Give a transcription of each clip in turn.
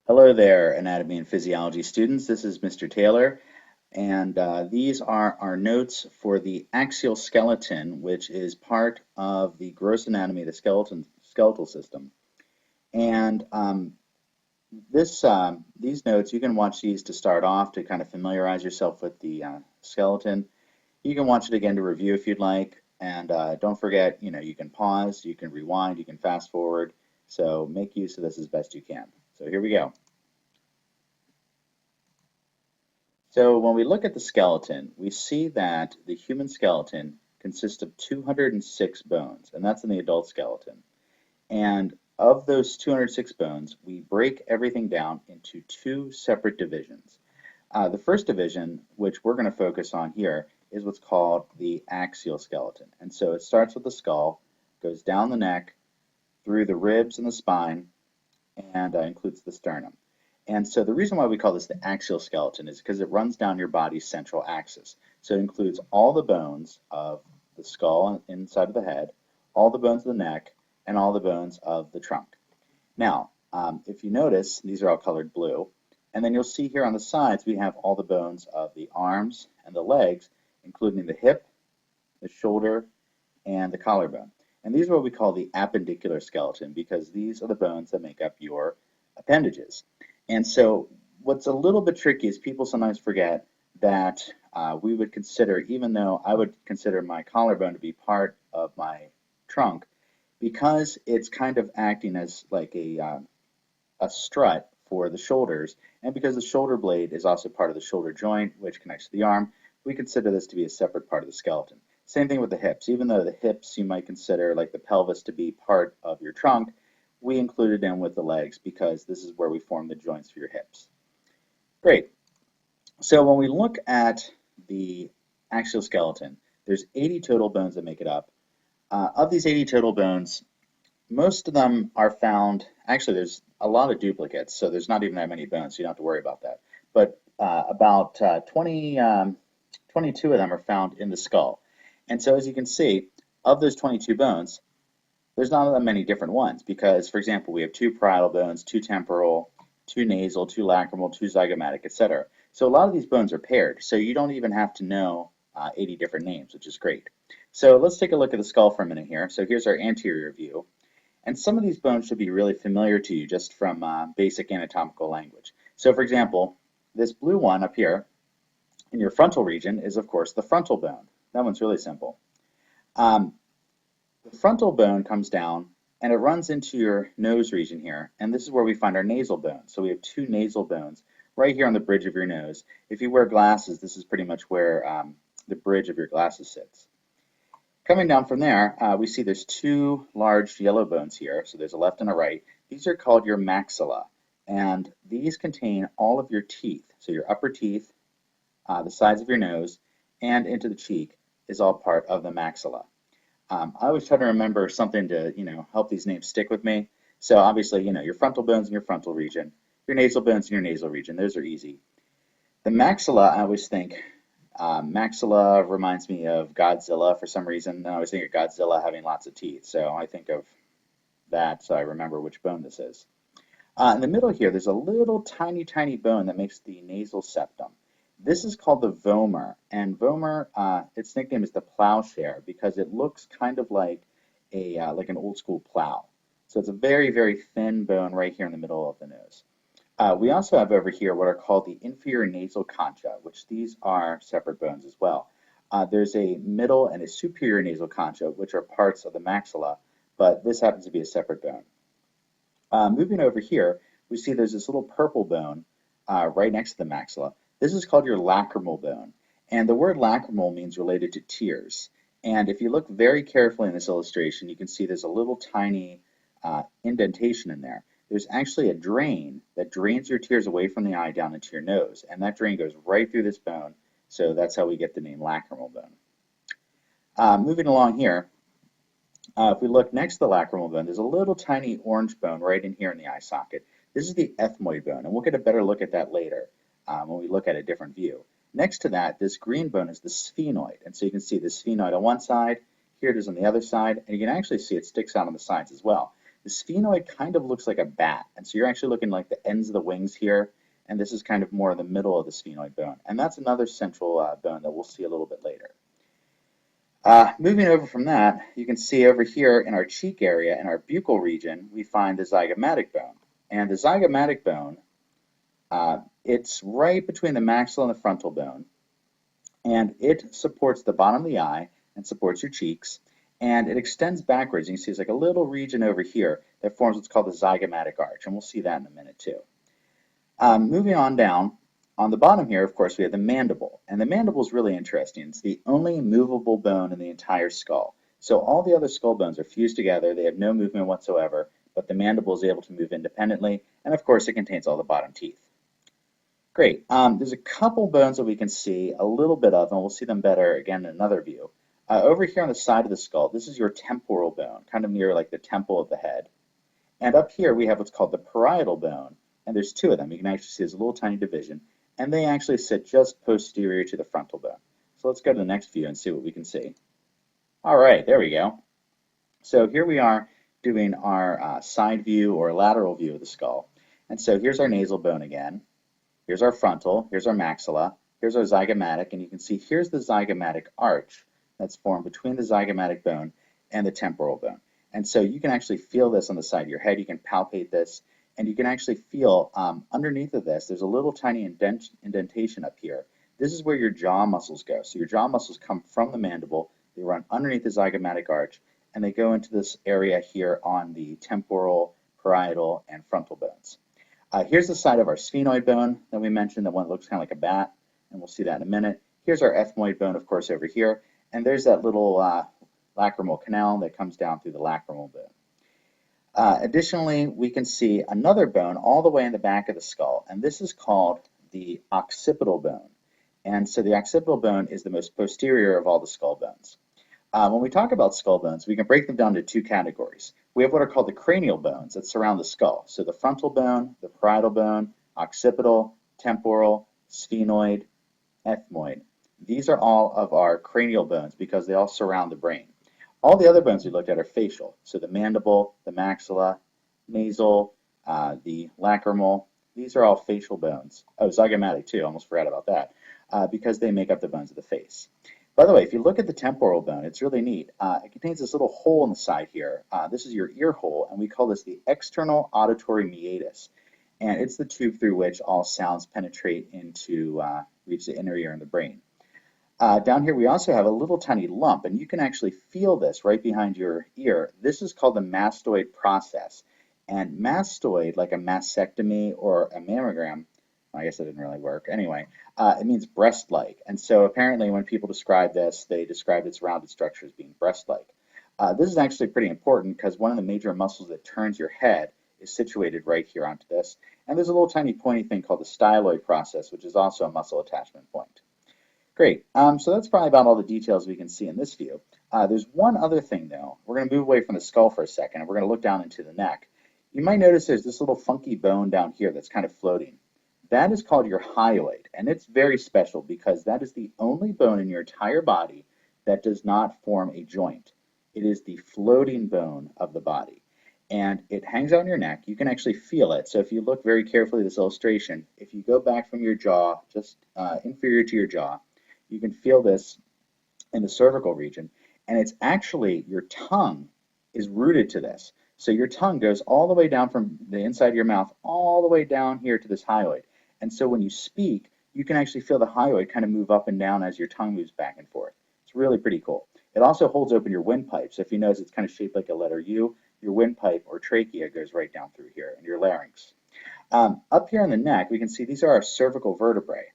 Hello there, anatomy and physiology students. This is Mr. Taylor, and these are our notes for the axial skeleton, which is part of the gross anatomy of the skeletal system. And these notes, you can watch these to start off to kind of familiarize yourself with the skeleton. You can watch it again to review if you'd like, and don't forget, you can pause, you can rewind, you can fast forward. So make use of this as best you can. So here we go. So when we look at the skeleton, we see that the human skeleton consists of 206 bones, and that's in the adult skeleton. And of those 206 bones, we break everything down into two separate divisions. The first division, which we're going to focus on here, is what's called the axial skeleton. And so it starts with the skull, goes down the neck, through the ribs and the spine, and includes the sternum. And so the reason why we call this the axial skeleton is because it runs down your body's central axis. So it includes all the bones of the skull inside of the head, all the bones of the neck, and all the bones of the trunk. Now, if you notice, these are all colored blue. And then you'll see here on the sides, we have all the bones of the arms and the legs, including the hip, the shoulder, and the collarbone. And these are what we call the appendicular skeleton because these are the bones that make up your appendages. And so what's a little bit tricky is people sometimes forget that we would consider, even though I would consider my collarbone to be part of my trunk, because it's kind of acting as like a strut for the shoulders, and because the shoulder blade is also part of the shoulder joint, which connects to the arm, we consider this to be a separate part of the skeleton. Same thing with the hips. Even though the hips you might consider like the pelvis to be part of your trunk, we included in with the legs because this is where we form the joints for your hips. Great. So when we look at the axial skeleton, there's 80 total bones that make it up. Of these 80 total bones, most of them are found, actually there's a lot of duplicates, so there's not even that many bones, so you don't have to worry about that. But about 22 of them are found in the skull. And so as you can see, of those 22 bones, there's not that many different ones because, for example, we have two parietal bones, two temporal, two nasal, two lacrimal, two zygomatic, etc. So a lot of these bones are paired, so you don't even have to know 80 different names, which is great. So let's take a look at the skull for a minute here. So here's our anterior view. And some of these bones should be really familiar to you just from basic anatomical language. So for example, this blue one up here in your frontal region is, of course, the frontal bone. That one's really simple. The frontal bone comes down and it runs into your nose region here, and this is where we find our nasal bone. So we have two nasal bones right here on the bridge of your nose. If you wear glasses, this is pretty much where the bridge of your glasses sits. Coming down from there, we see there's two large yellow bones here, so there's a left and a right. These are called your maxilla, and these contain all of your teeth. So your upper teeth, the sides of your nose, and into the cheek is all part of the maxilla. I always try to remember something to, help these names stick with me. So obviously, your frontal bones in your frontal region, your nasal bones in your nasal region. Those are easy. The maxilla, I always think, maxilla reminds me of Godzilla for some reason. And I always think of Godzilla having lots of teeth. So I think of that so I remember which bone this is. In the middle here, there's a little tiny, tiny bone that makes the nasal septum. This is called the vomer, and vomer, its nickname is the plowshare because it looks kind of like like an old school plow. So it's a very, very thin bone right here in the middle of the nose. We also have over here what are called the inferior nasal concha, which these are separate bones as well. There's a middle and a superior nasal concha, which are parts of the maxilla, but this happens to be a separate bone. Moving over here, we see there's this little purple bone right next to the maxilla. This is called your lacrimal bone, and the word lacrimal means related to tears. And if you look very carefully in this illustration, you can see there's a little tiny indentation in there. There's actually a drain that drains your tears away from the eye down into your nose, and that drain goes right through this bone, so that's how we get the name lacrimal bone. Moving along here, if we look next to the lacrimal bone, there's a little tiny orange bone right in here in the eye socket. This is the ethmoid bone, and we'll get a better look at that later when we look at a different view. Next to that, this green bone is the sphenoid, and so you can see the sphenoid on one side, here it is on the other side, and you can actually see it sticks out on the sides as well. The sphenoid kind of looks like a bat, and so you're actually looking like the ends of the wings here, and this is kind of more in the middle of the sphenoid bone, and that's another central bone that we'll see a little bit later. Moving over from that, you can see over here in our cheek area, in our buccal region, we find the zygomatic bone. And the zygomatic bone, it's right between the maxilla and the frontal bone, and it supports the bottom of the eye and supports your cheeks, and it extends backwards. You can see it's like a little region over here that forms what's called the zygomatic arch, and we'll see that in a minute too. Moving on down, on the bottom here, of course, we have the mandible, and the mandible is really interesting. It's the only movable bone in the entire skull. So all the other skull bones are fused together. They have no movement whatsoever, but the mandible is able to move independently, and of course, it contains all the bottom teeth. Great. There's a couple bones that we can see a little bit of, and we'll see them better again in another view. Over here on the side of the skull, this is your temporal bone, kind of near like the temple of the head. And up here, we have what's called the parietal bone, and there's two of them. You can actually see there's a little tiny division, and they actually sit just posterior to the frontal bone. So let's go to the next view and see what we can see. All right, there we go. So here we are doing our side view or lateral view of the skull. And so here's our nasal bone again. Here's our frontal, here's our maxilla, here's our zygomatic, and you can see here's the zygomatic arch that's formed between the zygomatic bone and the temporal bone. And so you can actually feel this on the side of your head. You can palpate this, and you can actually feel underneath of this, there's a little tiny indentation up here. This is where your jaw muscles go. So your jaw muscles come from the mandible, they run underneath the zygomatic arch, and they go into this area here on the temporal, parietal, and frontal bones. Here's the side of our sphenoid bone that we mentioned, the one that looks kind of like a bat, and we'll see that in a minute. Here's our ethmoid bone, of course, over here, and there's that little lacrimal canal that comes down through the lacrimal bone. Additionally, we can see another bone all the way in the back of the skull, and this is called the occipital bone. And so the occipital bone is the most posterior of all the skull bones. When we talk about skull bones, we can break them down to two categories. We have what are called the cranial bones that surround the skull. So the frontal bone, the parietal bone, occipital, temporal, sphenoid, ethmoid. These are all of our cranial bones because they all surround the brain. All the other bones we looked at are facial. So the mandible, the maxilla, nasal, the lacrimal, these are all facial bones. Oh, zygomatic too, almost forgot about that, because they make up the bones of the face. By the way, if you look at the temporal bone, it's really neat. It contains this little hole in the side here. This is your ear hole, and we call this the external auditory meatus. And it's the tube through which all sounds penetrate into reach the inner ear and the brain. Down here we also have a little tiny lump, and you can actually feel this right behind your ear. This is called the mastoid process. And mastoid, like a mastectomy or a mammogram, I guess that didn't really work. Anyway, it means breast-like. And so apparently when people describe this, they describe its rounded structure as being breast-like. This is actually pretty important because one of the major muscles that turns your head is situated right here onto this. And there's a little tiny pointy thing called the styloid process, which is also a muscle attachment point. Great. So that's probably about all the details we can see in this view. There's one other thing, though. We're going to move away from the skull for a second, and we're going to look down into the neck. You might notice there's this little funky bone down here that's kind of floating. That is called your hyoid, and it's very special because that is the only bone in your entire body that does not form a joint. It is the floating bone of the body, and it hangs out on your neck. You can actually feel it. So if you look very carefully at this illustration, if you go back from your jaw, just inferior to your jaw, you can feel this in the cervical region, and it's actually your tongue is rooted to this. So your tongue goes all the way down from the inside of your mouth all the way down here to this hyoid. And so when you speak, you can actually feel the hyoid kind of move up and down as your tongue moves back and forth. It's really pretty cool. It also holds open your windpipe. So if you notice it's kind of shaped like a letter U, your windpipe or trachea goes right down through here, and your larynx. Up here on the neck, we can see these are our cervical vertebrae.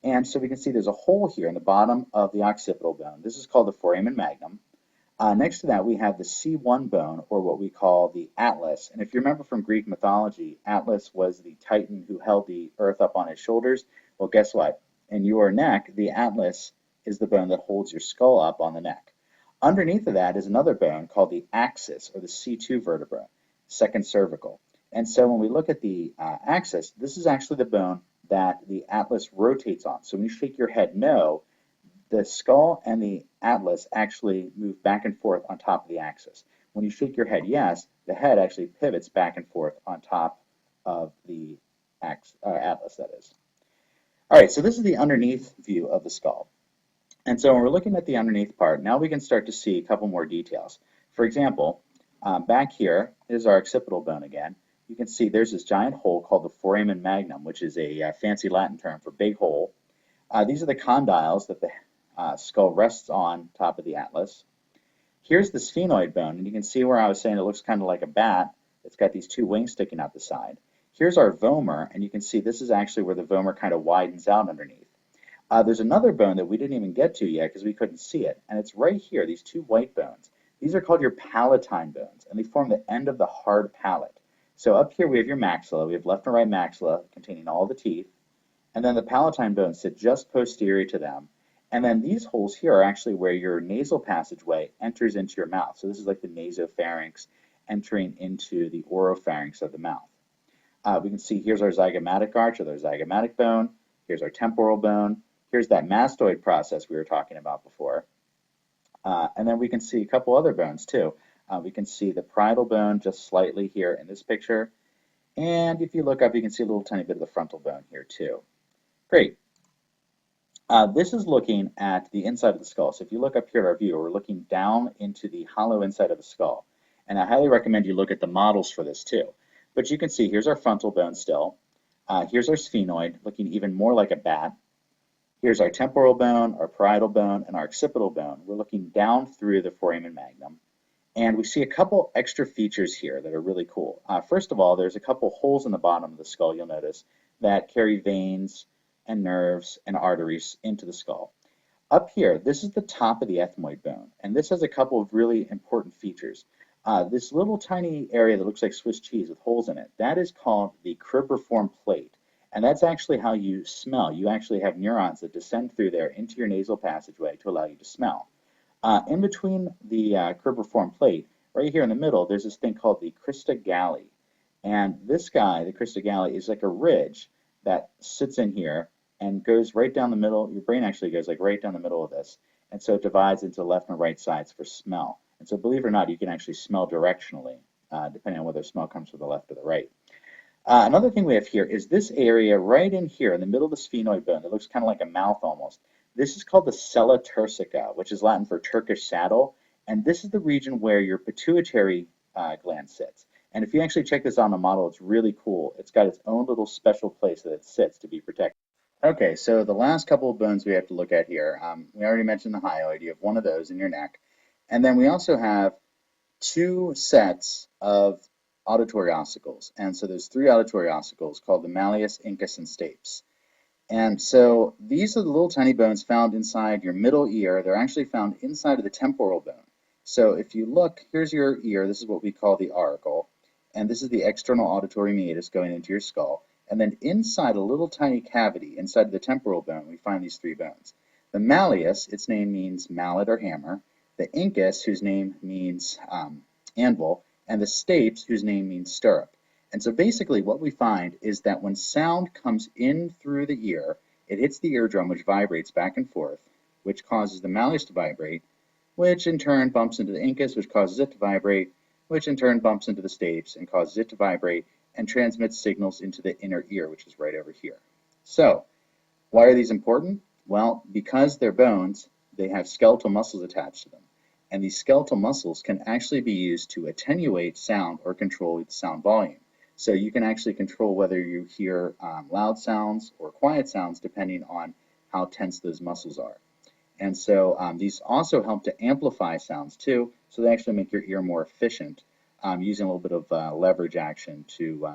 And so we can see there's a hole here in the bottom of the occipital bone. This is called the foramen magnum. Next to that, we have the C1 bone, or what we call the Atlas. And if you remember from Greek mythology, Atlas was the Titan who held the earth up on his shoulders. Well, guess what? In your neck, the Atlas is the bone that holds your skull up on the neck. Underneath of that is another bone called the axis, or the C2 vertebra, second cervical. And so when we look at the axis, this is actually the bone that the Atlas rotates on. So when you shake your head no, the skull and the atlas actually move back and forth on top of the axis. When you shake your head yes, the head actually pivots back and forth on top of the atlas, that is. All right, so this is the underneath view of the skull. And so when we're looking at the underneath part, now we can start to see a couple more details. For example, back here is our occipital bone again. You can see there's this giant hole called the foramen magnum, which is a fancy Latin term for big hole. These are the condyles that the skull rests on top of the atlas. Here's the sphenoid bone, and you can see where I was saying it looks kind of like a bat. It's got these two wings sticking out the side. Here's our vomer, and you can see this is actually where the vomer kind of widens out underneath. There's another bone that we didn't even get to yet because we couldn't see it, and it's right here, these two white bones. These are called your palatine bones, and they form the end of the hard palate. So up here we have your maxilla. We have left and right maxilla containing all the teeth, and then the palatine bones sit just posterior to them. And then these holes here are actually where your nasal passageway enters into your mouth. So this is like the nasopharynx entering into the oropharynx of the mouth. We can see here's our zygomatic arch, or the zygomatic bone. Here's our temporal bone. Here's that mastoid process we were talking about before. And then we can see a couple other bones too. We can see the parietal bone just slightly here in this picture. And if you look up, you can see a little tiny bit of the frontal bone here too. Great. This is looking at the inside of the skull. So if you look up here at our view, we're looking down into the hollow inside of the skull. And I highly recommend you look at the models for this too. But you can see here's our frontal bone still. Here's our sphenoid, looking even more like a bat. Here's our temporal bone, our parietal bone, and our occipital bone. We're looking down through the foramen magnum. And we see a couple extra features here that are really cool. First of all, there's a couple holes in the bottom of the skull, you'll notice, that carry veins and nerves and arteries into the skull. Up here, this is the top of the ethmoid bone, and this has a couple of really important features. This little tiny area that looks like Swiss cheese with holes in it, that is called the cribriform plate, and that's actually how you smell. You actually have neurons that descend through there into your nasal passageway to allow you to smell. In between the cribriform plate, right here in the middle, there's this thing called the crista galli, and this guy, the crista galli, is like a ridge that sits in here and goes right down the middle. Your brain actually goes like right down the middle of this, and so it divides into left and right sides for smell. And so believe it or not, you can actually smell directionally, depending on whether smell comes from the left or the right. Another thing we have here is this area right in here in the middle of the sphenoid bone that looks kind of like a mouth almost. This is called the sella turcica, which is Latin for Turkish saddle, and this is the region where your pituitary gland sits. And if you actually check this on a model, it's really cool. It's got its own little special place that it sits to be protected. Okay, so the last couple of bones we have to look at here, we already mentioned the hyoid. You have one of those in your neck. And then we also have two sets of auditory ossicles. And so there's three auditory ossicles called the malleus, incus, and stapes. And so these are the little tiny bones found inside your middle ear. They're actually found inside of the temporal bone. So if you look, here's your ear. This is what we call the auricle. And this is the external auditory meatus going into your skull. And then inside a little tiny cavity, inside of the temporal bone, we find these three bones. The malleus, its name means mallet or hammer. The incus, whose name means anvil. And the stapes, whose name means stirrup. And so basically what we find is that when sound comes in through the ear, it hits the eardrum, which vibrates back and forth, which causes the malleus to vibrate, which in turn bumps into the incus, which causes it to vibrate, which in turn bumps into the stapes and causes it to vibrate and transmits signals into the inner ear, which is right over here. So, why are these important? Well, because they're bones, they have skeletal muscles attached to them. And these skeletal muscles can actually be used to attenuate sound or control the sound volume. So you can actually control whether you hear loud sounds or quiet sounds depending on how tense those muscles are. And so these also help to amplify sounds too, so they actually make your ear more efficient, using a little bit of leverage action to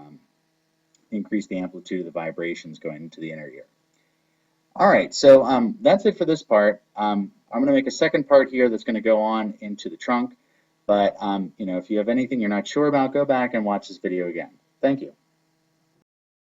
increase the amplitude of the vibrations going into the inner ear. All right, so that's it for this part. I'm going to make a second part here that's going to go on into the trunk, but if you have anything you're not sure about, go back and watch this video again. Thank you.